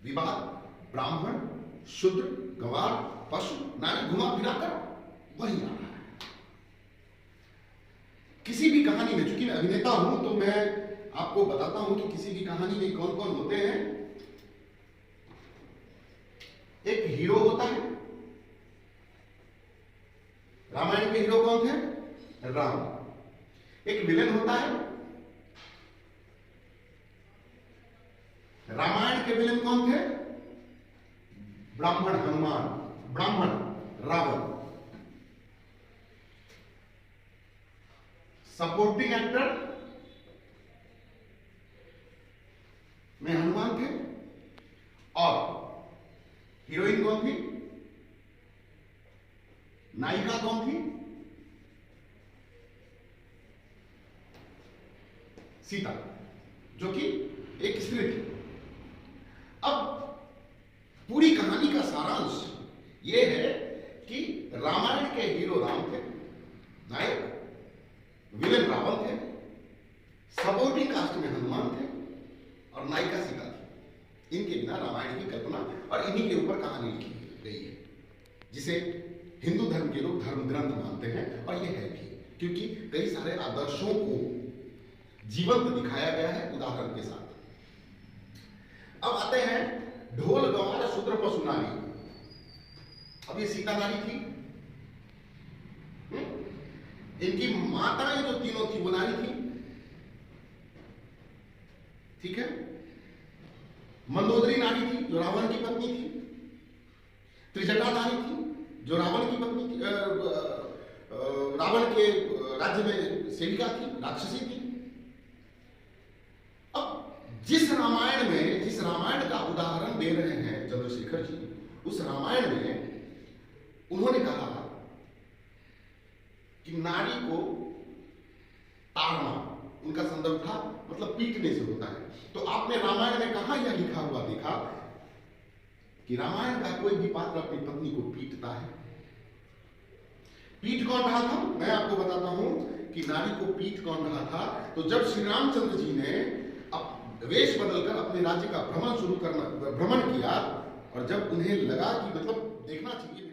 विवाद, ब्राह्मण, शूद्र, गंवार, पशु, नारी घुमा फिरा कर वही आ रहा है। किसी भी कहानी में, चूंकि मैं अभिनेता हूं तो मैं आपको बताता हूं कि किसी भी कहानी में कौन कौन होते हैं। एक हीरो होता है। रामायण के हीरो कौन थे? राम। एक विलेन होता है। रामायण के विलेन कौन थे? ब्राह्मण हनुमान, ब्राह्मण रावण। सपोर्टिंग एक्टर में हनुमान थे और हीरोइन कौन थी? नायिका कौन थी? सीता, जो कि एक स्त्री थी। अब पूरी कहानी का सारांश यह है कि रामायण के हीरो राम थे, नायक विलेन रावण थे, सपोर्टिंग कास्ट में हनुमान थे और नायिका सीता थी। इनके बिना रामायण की कल्पना और इन्हीं के ऊपर कहानी लिखी गई है, जिसे हिंदू धर्म के लोग धर्म ग्रंथ मानते हैं। और यह है भी क्योंकि कई सारे आदर्शों को जीवंत दिखाया गया है उदाहरण के साथ। अब आते हैं ढोल गंवार शूद्र पशु नारी। अब ये सीता नारी थी। इनकी माताएं जो तीनों थी वो नारी थी, ठीक है। मंदोदरी नारी थी जो रावण की पत्नी थी। त्रिजटा नारी थी जो रावण की पत्नी थी, रावण के राज्य में सेविका थी, राक्षसी थी। अब जिस रामायण का उदाहरण दे रहे हैं चंद्रशेखर जी, उस रामायण में उन्होंने कहा कि नारी को ताड़ना, उनका संदर्भ था मतलब पीटने से होता है। तो आपने रामायण में कहां यह लिखा हुआ देखा कि रामायण का कोई भी पात्र अपनी पत्नी को पीटता है? पीट कौन रहा था? मैं आपको बताता हूं कि नारी को पीट कौन रहा था। तो जब श्री रामचंद्र जी ने वेश बदलकर अपने राज्य का भ्रमण किया और जब उन्हें लगा कि मतलब देखना चाहिए